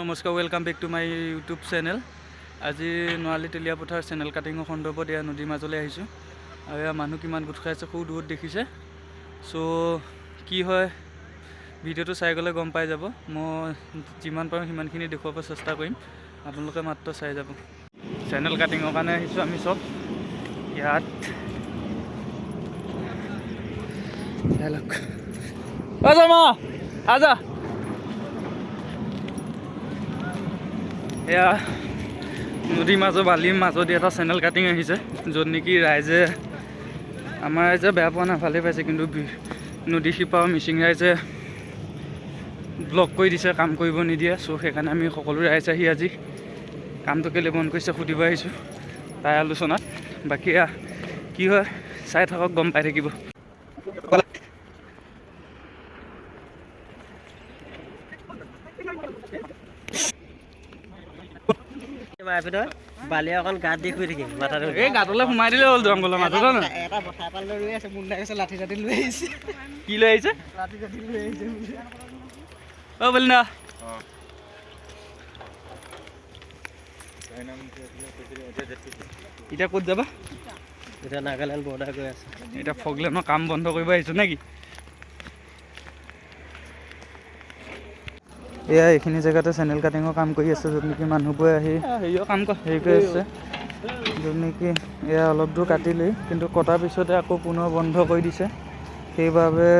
নমস্কাৰ, welcome back to my YouTube channel. আজি Nowali তেলীয়াপথাৰ channel কাটিঙৰ সন্দৰ্ভত এয়া নদীৰ মাজলৈ আহিছোঁ আৰু এয়া মানুহ কিমান গোট খাই আছে খুব দূৰত দেখিছে। চ' কি হয় ভিডিঅ'টো চাই গ'লে গম পাই যাব। মই যিমান পাৰোঁ সিমানখিনি দেখুৱাব চেষ্টা কৰিম, আপোনালোকে মাত্ৰ চাই যাব। চেনেল কাটিঙৰ কাৰণে আহিছোঁ আমি চব ইয়াত। আজা এয়া নদীৰ মাজৰ বালিৰ মাজত এটা চেনেল কাটিং আহিছে, য'ত নেকি ৰাইজে আমাৰ ৰাইজে বেয়া পোৱা নাই, ভালেই পাইছে, কিন্তু নদী শিপাৰ মিচিং ৰাইজে ব্লক কৰি দিছে, কাম কৰিব নিদিয়ে। চ' সেইকাৰণে আমি সকলো ৰাইজ আহি আজি কামটো কেলৈ বন্ধ কৰিছে সুধিব আহিছোঁ তাই আলোচনাত। বাকী কি হয় চাই থাকক, গম পাই থাকিব। বালি অকণ গাত দি শুই থাকিম, মাথাটো এই গাঁতলৈ সোমাই দিলে হ'ল, জংঘলৰ মাজত ন। এটা বঠা পাল লৈ আছে, মুন্দাই কৈছে লাঠি চাঠি লৈ আহিছে। কি লৈ আহিছে? লাঠি চাঠি লৈ আহিছে। অ বলিনা এতিয়া ক'ত যাবা? এতিয়া নাগালেণ্ড বৰ্ডাৰ গৈ আছে। এতিয়া ফগলেনৰ কাম বন্ধ কৰিব আহিছোঁ নেকি? এয়া এইখিনি জেগাতে চেনেল কাটিঙৰ কাম কৰি আছে, য'ত নেকি মানুহবোৰে আহি হেৰিও কাম হেৰি কৰি আছে, য'ত নেকি এয়া অলপ দূৰ কাটিলেই, কিন্তু কটাৰ পিছতে আকৌ পুনৰ বন্ধ কৰি দিছে। সেইবাবে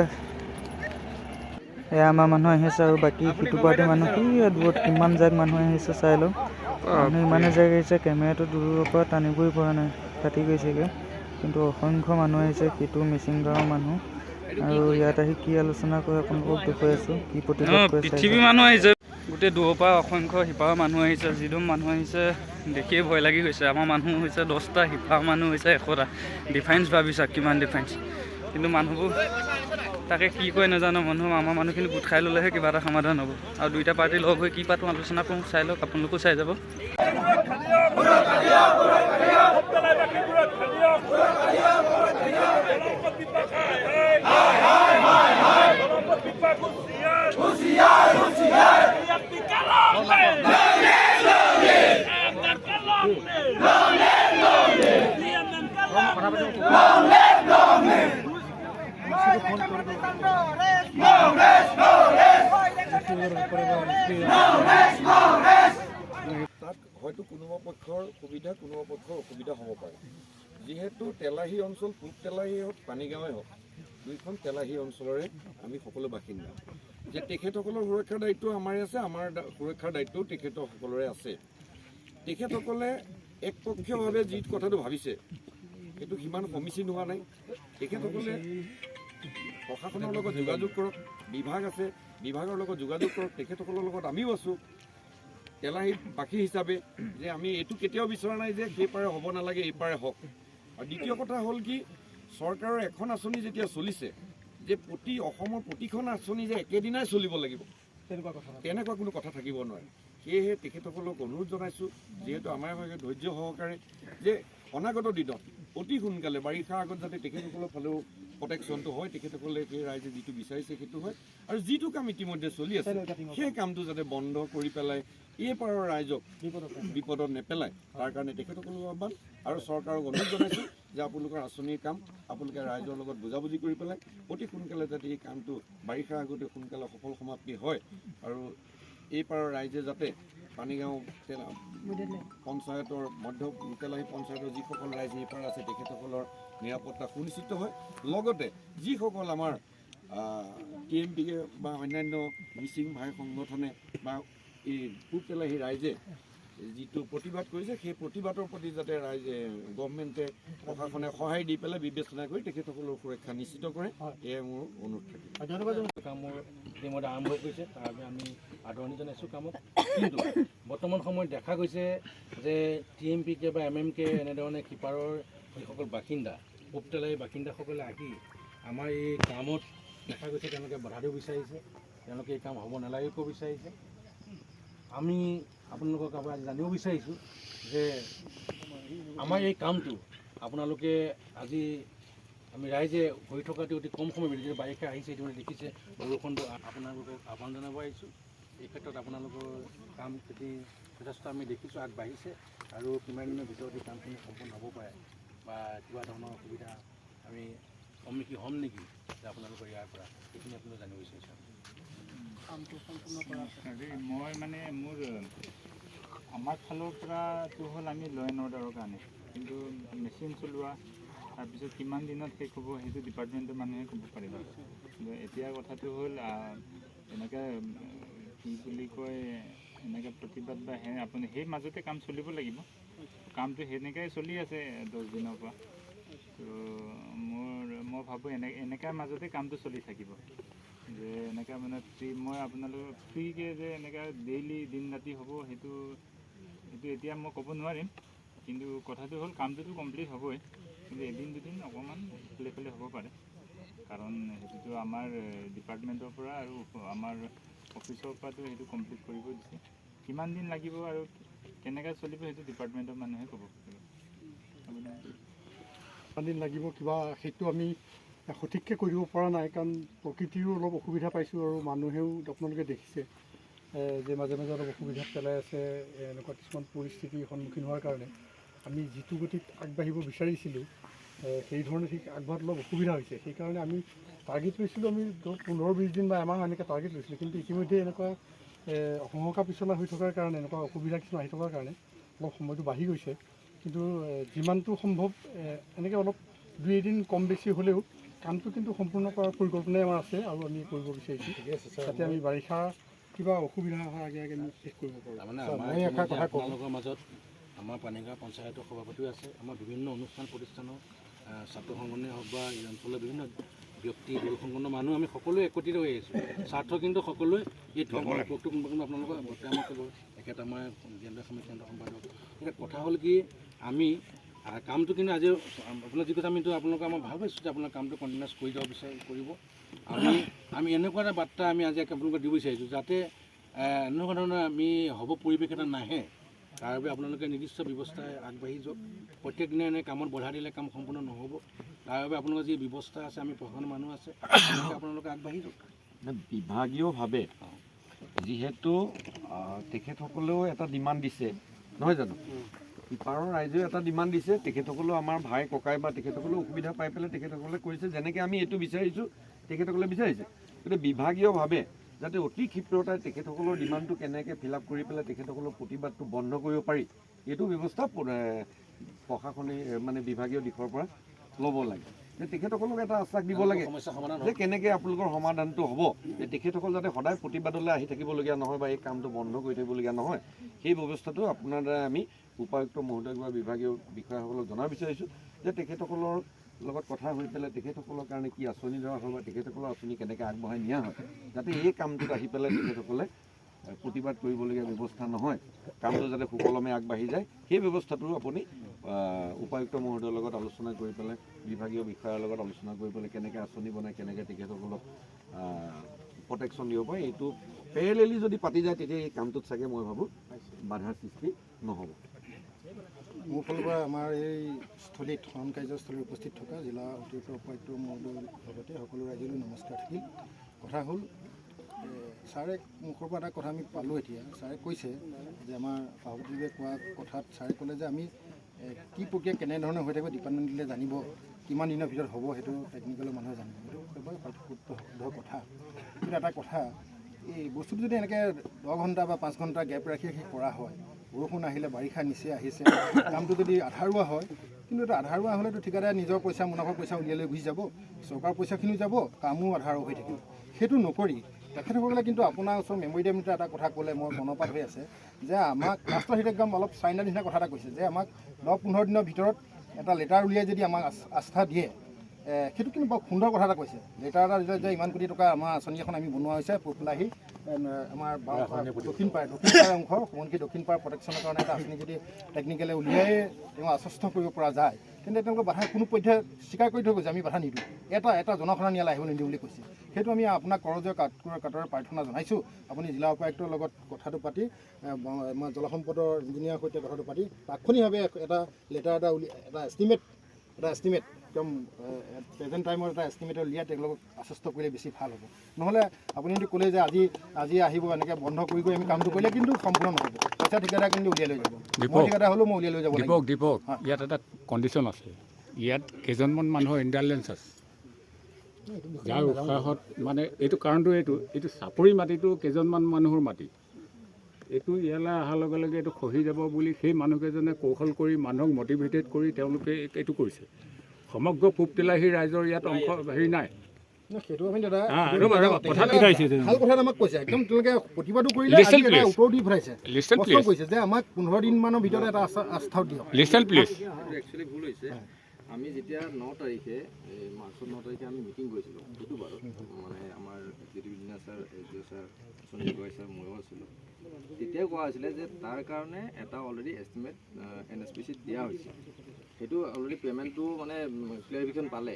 এয়া আমাৰ মানুহ আহিছে আৰু বাকী সিটো পাৰ্টিৰ মানুহ কি দূৰত কিমান জেগাত মানুহ আহিছে চাই লওঁ। মানুহ ইমানে জেগা আহিছে, কেমেৰাটো দূৰৰ পৰা টানিবই পৰা নাই, কাটি গৈছেগৈ। কিন্তু অসংখ্য মানুহ আহিছে, সিটো মিচিং গাঁৱৰ মানুহ। আৰু ইয়াত আহি কি আলোচনা কৰে আপোনালোকক দেখুৱাই আছোঁ, কি প্ৰতিবাদ কৰে। পৃথিৱীৰ মানুহ আহিছে, গোটেই দূৰৰ পৰা অসংখ্য সিপাৰৰ মানুহ আহিছে। যিদম মানুহ আহিছে দেখিয়ে ভয় লাগি গৈছে। আমাৰ মানুহ হৈছে 10টা, সিপাৰ মানুহ হৈছে 100টা। ডিফাৰেঞ্চ ভাবিছা কিমান ডিফাৰেঞ্চ, কিন্তু মানুহবোৰ তাকে কি কয় নাজানো। আমাৰ মানুহখিনি গোট খাই ল'লেহে কিবা এটা সমাধান হ'ব। আৰু দুইটা পাৰ্টি লগ হৈ কি পাতো আলোচনা কৰোঁ, চাই লওক, আপোনালোকো চাই যাব। তাত হয়তো কোনোবা পক্ষৰ সুবিধা, কোনোবা পক্ষৰ অসুবিধা হ'ব পাৰে। যিহেতু তেলাহী অঞ্চল, পূব তেলাহী হওক পানীগাঁৱেই হওক, দুইখন তেলাহী অঞ্চলৰে আমি সকলো বাসিন্দা। যে তেখেতসকলৰ সুৰক্ষাৰ দায়িত্ব আমাৰে আছে, আমাৰ সুৰক্ষাৰ দায়িত্বও তেখেতসকলৰে আছে। তেখেতসকলে একপক্ষীয়ভাৱে যি কথাটো ভাবিছে সেইটো সিমান সমীচীন হোৱা নাই। তেখেতসকলে প্ৰশাসনৰ লগত যোগাযোগ কৰক, বিভাগ আছে, বিভাগৰ লগত যোগাযোগ কৰক। তেখেতসকলৰ লগত আমিও আছোঁ তেলাহী বাসী হিচাপে, যে আমি এইটো কেতিয়াও বিচৰা নাই যে সেইপাৰে হ'ব নালাগে, এইপাৰে হওক। আৰু দ্বিতীয় কথা হ'ল কি, চৰকাৰৰ এখন আঁচনি যেতিয়া চলিছে, যে অসমৰ প্ৰতিখন আঁচনি যে একেদিনাই চলিব লাগিব, তেনেকুৱা কোনো কথা থাকিব নোৱাৰে। সেয়েহে তেখেতসকলক অনুৰোধ জনাইছোঁ, যিহেতু আমাৰ ভাগে ধৈৰ্য সহকাৰে, যে অনাগত দিনত অতি সোনকালে বাৰিষাৰ আগত যাতে তেখেতসকলৰ ফালেও প্ৰটেকশ্যনটো হয়, তেখেতসকলে সেই ৰাইজে যিটো বিচাৰিছে সেইটো হয়। আৰু যিটো কাম ইতিমধ্যে চলি আছে সেই কামটো যাতে বন্ধ কৰি পেলাই এই পাৰৰ ৰাইজক বিপদত নেপেলায়, তাৰ কাৰণে তেখেতসকলৰ আহ্বান। আৰু চৰকাৰক অনুৰোধ জনাইছোঁ যে আপোনালোকৰ আঁচনিৰ কাম আপোনালোকে ৰাইজৰ লগত বুজাবুজি কৰি পেলাই অতি সোনকালে যাতে এই কামটো বাৰিষাৰ আগতে সোনকালে সফল সমাপ্তি হয়। আৰু এই পাৰৰ ৰাইজে যাতে পানীগাঁও পঞ্চায়তৰ তেলাহী পঞ্চায়তৰ যিসকল ৰাইজ এই পাৰ আছে তেখেতসকলৰ নিৰাপত্তা সুনিশ্চিত হয়। লগতে যিসকল আমাৰ TMP বা অন্যান্য মিচিং ভাই সংগঠনে বা এই পূব তেলাহী ৰাইজে যিটো প্ৰতিবাদ কৰিছে, সেই প্ৰতিবাদৰ প্ৰতি যাতে ৰাইজে গভৰ্ণমেণ্টে প্ৰশাসনে সহায় দি পেলাই বিবেচনা কৰি তেখেতসকলৰ সুৰক্ষা নিশ্চিত কৰে, এয়াই মোৰ অনুৰোধ থাকিব। কামৰ ইতিমধ্যে আৰম্ভ কৰিছে, তাৰ বাবে আমি আদৰণি জনাইছোঁ কামক। কিন্তু বৰ্তমান সময়ত দেখা গৈছে যে TMPকে বা MMK এনেধৰণে সিপাৰৰ যিসকল বাসিন্দা, পূব তেলাহী বাসিন্দাসকলে আহি আমাৰ এই কামত দেখা গৈছে তেওঁলোকে বাধা দিব বিচাৰিছে, তেওঁলোকে এই কাম হ'ব নালাগে ক'ব বিচাৰিছে। আমি আপোনালোকক আজি জানিব বিচাৰিছোঁ যে আমাৰ এই কামটো আপোনালোকে আজি আমি ৰাইজে হৈ থকাটো অতি কম সময় ভিতৰত বাৰিষা আহিছে, ইতিমধ্যে দেখিছে বৰষুণটো, আপোনালোকক আহ্বান জনাব আহিছোঁ এই ক্ষেত্ৰত আপোনালোকৰ কাম খেতি যথেষ্ট আমি দেখিছোঁ আগবাঢ়িছে আৰু কিমান দিনৰ ভিতৰত এই কামখিনি সম্পূৰ্ণ হ'ব পাৰে বা কিবা ধৰণৰ অসুবিধা আমি সন্মুখীন হ'ম নেকি যে আপোনালোকৰ ইয়াৰ পৰা সেইখিনি আপোনালোকে জানিব বিচাৰিছোঁ। কামটো সম্পূৰ্ণ কৰা মই মানে মোৰ আমাৰ ফালৰ পৰাটো হ'ল আমি ল' এণ্ড অৰ্ডাৰৰ কাৰণে, কিন্তু মেচিন চলোৱা তাৰপিছত কিমান দিনত শেষ হ'ব সেইটো ডিপাৰ্টমেণ্টৰ মানুহে ক'ব পাৰিব। কিন্তু এতিয়া কথাটো হ'ল এনেকৈ কি বুলি কয় এনেকৈ প্ৰতিবাদ বা আপুনি সেই মাজতে কাম চলিব লাগিব। কামটো সেনেকৈ চলি আছে 10 দিনৰ পৰা। তো মই ভাবোঁ এনেকৈ মাজতে কামটো চলি থাকিব, যে এনেকৈ মানে মই আপোনালোক ফ্ৰীকৈ যে এনেকৈ ডেইলি দিন ৰাতি হ'ব সেইটো এতিয়া মই ক'ব নোৱাৰিম। কিন্তু কথাটো হ'ল কামটোতো কমপ্লিট হ'বই, কিন্তু এদিন দুদিন অকণমান ইফালে হ'ব পাৰে, কাৰণ সেইটোতো আমাৰ ডিপাৰ্টমেণ্টৰ পৰা আৰু আমাৰ অফিচৰ পৰাতো সেইটো কমপ্লিট কৰিব দিছে। কিমান দিন লাগিব আৰু কেনেকৈ চলিব সেইটো ডিপাৰ্টমেণ্টৰ মানুহে ক'ব পাৰিব। কিমান দিন লাগিব কিবা সেইটো আমি সঠিককৈ কৰিব পৰা নাই, কাৰণ প্ৰকৃতিৰো অলপ অসুবিধা পাইছোঁ আৰু মানুহেও আপোনালোকে দেখিছে যে মাজে মাজে অলপ অসুবিধাত পেলাই আছে। এনেকুৱা কিছুমান পৰিস্থিতিৰ সন্মুখীন হোৱাৰ কাৰণে আমি যিটো গতিত আগবাঢ়িব বিচাৰিছিলোঁ সেই ধৰণে ঠিক আগবঢ়াত অলপ অসুবিধা হৈছে। সেইকাৰণে আমি টাৰ্গেট লৈছিলোঁ, আমি 15-20 দিন বা এমাহ এনেকৈ টাৰ্গেট লৈছিলোঁ, কিন্তু ইতিমধ্যে এনেকুৱা সহকা পিছলা হৈ থকাৰ কাৰণে এনেকুৱা অসুবিধা কিছুমান আহি থকাৰ কাৰণে অলপ সময়টো বাঢ়ি গৈছে। কিন্তু যিমানটো সম্ভৱ এনেকৈ অলপ 2-এদিন কম বেছি হ'লেও কামটো কিন্তু সম্পূৰ্ণ কৰাৰ পৰিকল্পনাই আমাৰ আছে আৰু আমি কৰিব বিচাৰিছোঁ, যাতে আমি বাৰিষা কিবা অসুবিধা অহাৰ আগে আগে আমি শেষ কৰিব পাৰোঁ। মই এষাৰ কথা আপোনালোকৰ মাজত আমাৰ পানীগাঁও পঞ্চায়তৰ সভাপতিও আছে, আমাৰ বিভিন্ন অনুষ্ঠান প্ৰতিষ্ঠানৰ ছাত্ৰ সংগঠনেই হওক বা এই অঞ্চলৰ বিভিন্ন ব্যক্তি দল সংগঠনৰ মানুহ আমি সকলোৱে একত্ৰিত হৈ আহিছোঁ। স্বাৰ্থ কিন্তু সকলোৱে এই আপোনালোকৰ বৰ্তমান কেৱল এখেত আমাৰ কেন্দ্ৰীয় সমিতি কেন্দ্ৰ সম্পাদক। এতিয়া কথা হ'ল কি আমি কামটো কিন্তু আজি আপোনাৰ যি কথা আমিতো আপোনালোকে আমাৰ ভাল পাইছোঁ যে আপোনাৰ কামটো কণ্টিনিউৱাছ কৰি যাব কৰিব। আমি এনেকুৱা এটা বাৰ্তা আমি আজি আপোনালোকক দিব বিচাৰিছোঁ, যাতে এনেকুৱা ধৰণৰ আমি হ'ব পৰিৱেশ এটা নাহে, তাৰ বাবে আপোনালোকে নিৰ্দিষ্ট ব্যৱস্থাই আগবাঢ়ি যাওক। প্ৰত্যেক দিনে এনে কামত বাধা দিলে কাম সম্পূৰ্ণ নহ'ব। তাৰ বাবে আপোনালোকৰ যি ব্যৱস্থা আছে, আমি প্ৰশাসনৰ মানুহ আছে, আপোনালোকে আগবাঢ়ি যাওক। বিভাগীয়ভাৱে যিহেতু তেখেতসকলেও এটা ডিমাণ্ড দিছে, নহয় জানো? সিপাৰৰ ৰাইজেও এটা ডিমাণ্ড দিছে, তেখেতসকলেও আমাৰ ভাই ককাই বা তেখেতসকলেও অসুবিধা পাই পেলাই তেখেতসকলে কৰিছে, যেনেকৈ আমি এইটো বিচাৰিছোঁ তেখেতসকলে বিচাৰিছে। গতিকে বিভাগীয়ভাৱে যাতে অতি ক্ষীপ্ৰতাৰে তেখেতসকলৰ ডিমাণ্ডটো কেনেকৈ ফিল আপ কৰি পেলাই তেখেতসকলৰ প্ৰতিবাদটো বন্ধ কৰিব পাৰি, এইটো ব্যৱস্থা প্ৰশাসনে মানে বিভাগীয় দিশৰ পৰা ল'ব লাগে। যে তেখেতসকলক এটা আশ্বাস দিব লাগে যে কেনেকৈ আপোনালোকৰ সমাধানটো হ'ব, যে তেখেতসকল যাতে সদায় প্ৰতিবাদলৈ আহি থাকিবলগীয়া নহয় বা এই কামটো বন্ধ কৰি থাকিবলগীয়া নহয়, সেই ব্যৱস্থাটো আপোনাৰ দ্বাৰা আমি উপায়ুক্ত মহোদয় বা বিভাগীয় বিষয়াসকলক জনাব বিচাৰিছোঁ, যে তেখেতসকলৰ লগত কথা হৈ পেলাই তেখেতসকলৰ কাৰণে কি আঁচনি ধৰা হয় বা তেখেতসকলৰ আঁচনি কেনেকৈ আগবঢ়াই নিয়া হয়, যাতে এই কামটোত আহি পেলাই তেখেতসকলে প্ৰতিবাদ কৰিবলগীয়া ব্যৱস্থা নহয়, কামটো যাতে সুকলমে আগবাঢ়ি যায়, সেই ব্যৱস্থাটো আপুনি উপায়ুক্ত মহোদয়ৰ লগত আলোচনা কৰি পেলাই বিভাগীয় বিষয়াৰ লগত আলোচনা কৰি পেলাই কেনেকৈ আঁচনি বনাই কেনেকৈ তেখেতসকলক প্ৰটেকশ্যন দিব পাৰে, এইটো পেৰেলেলি যদি পাতি যায় তেতিয়া এই কামটোত চাগে মই ভাবোঁ বাধাৰ সৃষ্টি নহ'ব। মোৰ ফালৰ পৰা আমাৰ এই স্থলীত শৰণ কাৰ্যস্থলীত উপস্থিত থকা জিলা অতিৰিক্ত উপায়ুক্ত মহোদয়ৰ লগতে সকলো ৰাইজলৈ নমস্কাৰ থাকিল। কথা হ'ল ছাৰে মুখৰ পৰা এটা কথা আমি পালোঁ এতিয়া, ছাৰে কৈছে যে আমাৰ সভাপতিদেৱে কোৱা কথাত ছাৰে ক'লে যে আমি কি প্ৰক্ৰিয়া কেনেধৰণে হৈ থাকিব ডিপাৰ্টমেণ্টলৈ জানিব, কিমান দিনৰ ভিতৰত হ'ব সেইটো টেকনিকেলৰ মানুহে জানিব, সেইটো একেবাৰে শুদ্ধ কথা। কিন্তু এটা কথা, এই বস্তুটো যদি এনেকৈ 10 ঘণ্টা বা 5 ঘণ্টা গেপ ৰাখি কৰা হয়, বৰষুণ আহিলে বাৰিষা নিচেই আহিছে, কামটো যদি আধাৰুৱা হয়, কিন্তু এটা আধাৰুৱা হ'লেতো ঠিকাদাৰে নিজৰ পইচা মুনাফা পইচা উলিয়াই লৈ গুচি যাব, চৰকাৰ পইচাখিনিও যাব, কামো আধাৰুৱা হৈ থাকিব। সেইটো নকৰি তেখেতসকলে কিন্তু আপোনাৰ ওচৰত মেমৰিডিয়াম এটা কথা ক'লে মই মনপাত হৈ আছে, যে আমাক ৰাষ্ট্ৰহিত একদম অলপ চাইনাৰ নিচিনা কথা এটা কৈছে, যে আমাক 10-15 দিনৰ ভিতৰত এটা লেটাৰ উলিয়াই যদি আমাক আস্থা দিয়ে, সেইটো কিন্তু বৰ সুন্দৰ কথা এটা কৈছে। লেটাৰ এটা দিলে যে ইমান কোটি টকা আমাৰ আঁচনি এখন আমি বনোৱা হৈছে পপুলাহি আমাৰ দক্ষিণ পাৰ অংশ সোৱণশিৰি দক্ষিণ পাৰ প্ৰটেকশ্যনৰ কাৰণে এটা আঁচনি যদি টেকনিকেলে উলিয়াই তেওঁ আশ্বস্ত কৰিব পৰা যায়, তেন্তে তেওঁলোকে বাধা কোনো পধ্যে স্বীকাৰ কৰি থৈ গৈছে, আমি বাধা নিদিওঁ, এটা জনসাধাৰণ ইয়ালৈ আহিব নিদিওঁ বুলি কৈছে। সেইটো আমি আপোনাক কৰজীয় কাতৰে প্ৰাৰ্থনা জনাইছোঁ। আপুনি জিলা উপায়ুক্তৰ লগত কথাটো পাতি আমাৰ জলসম্পদৰ ইঞ্জিনিয়াৰৰ সৈতে কথাটো পাতি তাৎক্ষণিকভাৱে এটা লেটাৰ এটা এষ্টিমেট একদম প্ৰেজেণ্ট টাইমৰ এটা এষ্টিমেট উলিয়াই তেওঁলোকক আশ্বস্ত কৰিলে বেছি ভাল হ'ব। নহ'লে আপুনি যদি ক'লে যে আজি আহিব এনেকৈ বন্ধ কৰি আমি কামটো কৰিলে কিন্তু সম্পূৰ্ণ নহ'ব। পইচা ঠিকাদাৰ কিন্তু উলিয়াই লৈ যাব, মই ঠিকাদাৰ হ'লেও মই উলিয়াই লৈ যাব লাগিব। দীপক ইয়াত এটা কণ্ডিশ্যন আছে, ইয়াত কেইজনমান মানুহৰ ইণ্টেলিজেঞ্চ আছে যাৰ উৎসাহত মানে এইটো কাৰণটো এইটো চাপৰি মাটিটো কেইজনমান মানুহৰ মাটি, এইটো ইয়ালৈ অহাৰ লগে লগে এইটো খহি যাব বুলি সেই মানুহকেইজনে কৌশল কৰি মানুহক মটিভেটেড কৰি তেওঁলোকে এইটো কৰিছে। সমগ্ৰ পূব তেলাহী ৰাইজৰ ইয়াত অংশ হেৰি নাই। সেইটো আপুনি দাদা কথাটো ভাল কথা আমাক কৈছে, একদম তেওঁলোকে প্ৰতিবাদো কৰিলে, উত্তৰ দি পঠাইছে, কৈছে যে আমাক 15 দিনমানৰ ভিতৰত এটা আস্থাও দিয়ক। একচুৱেলি ভুল হৈছে। আমি যেতিয়া 9 তাৰিখে মাৰ্চৰ 9 তাৰিখে আমি মিটিং কৰিছিলোঁ, সেইটো বাৰু মানে আমাৰ জ্যোতিৰ্বিদ্যা sir, sir, Sunil Gogoi sir, ময়ো আছিলোঁ। তেতিয়াই কোৱা হৈছিলে যে তাৰ কাৰণে এটা অলৰেডি এষ্টিমেট NSPCত দিয়া হৈছে, সেইটো অলৰেডি পে'মেণ্টটো মানে ক্লিয়াৰিফিকেশ্যন পালে,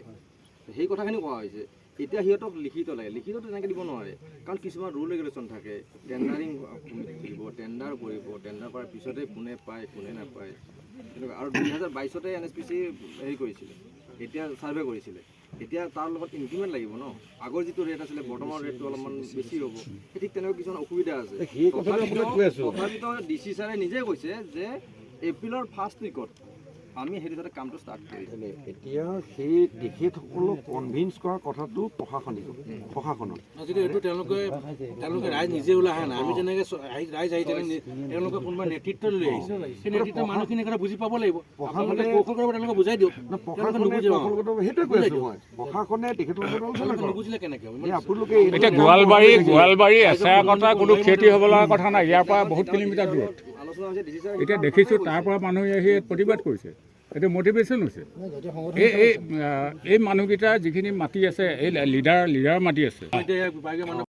সেই কথাখিনি কোৱা হৈছে। এতিয়া সিহঁতক লিখিত লাগে, লিখিত তেনেকৈ দিব নোৱাৰে, কাৰণ কিছুমান ৰুল ৰেগুলেশ্যন থাকে। টেণ্ডাৰিং কৰিব, টেণ্ডাৰ কৰিব, টেণ্ডাৰ কৰাৰ পিছতে কোনে পায় কোনে নাপায় তেনেকুৱা। আৰু 2022তে NSPC হেৰি কৰিছিলে, এতিয়া ছাৰ্ভে কৰিছিলে। এতিয়া তাৰ লগত ইনক্ৰিমেণ্ট লাগিব ন, আগৰ যিটো ৰেট আছিলে বৰ্তমানৰ ৰেটটো অলপমান বেছি হ'ব, ঠিক তেনেকুৱা কিছুমান অসুবিধা আছে। তথাপিতো DC ছাৰে নিজে কৈছে যে এপ্ৰিলৰ ফাৰ্ষ্ট উইকত আমি সেইটো যাতে কামটো ষ্টাৰ্ট কৰিম। এতিয়া সেই তেখেতসকলক কনভিন্স কৰাৰ কথাটো প্ৰশাসনত যদি এইটো তেওঁলোকে ৰাইজ নিজে ওলাই অহা নাই, আমি যেনেকৈ ৰাইজ আহি তেওঁলোকে কোনোবা নেতৃত্ব লৈ আহিছে, সেই নেতৃত্ব মানুহখিনি কথা বুজি পাব লাগিব। আপোনালোকে কৌশল কৰিব, তেওঁলোকে বুজাই দিয়ক। প্ৰশাসনে তেখেতলোকৰ নুবুজিলে কেনেকৈ হ'ব? আপোনালোকে এতিয়া গোৱালবাৰী এচাৰা কটা কোনো ক্ষতি হ'ব লগা কথা নাই, ইয়াৰ পৰা বহুত কিলোমিটাৰ দূৰত। আলোচনা হৈছে DC ছাৰে এতিয়া দেখিছোঁ তাৰ পৰা মানুহে আহি প্ৰতিবাদ কৰিছে, এইটো মটিভেশ্যন হৈছে। এই মানুহকেইটা যিখিনি মাটি আছে, এই লিডাৰ মাটি আছে। এতিয়া বিভাগীয় মানুহ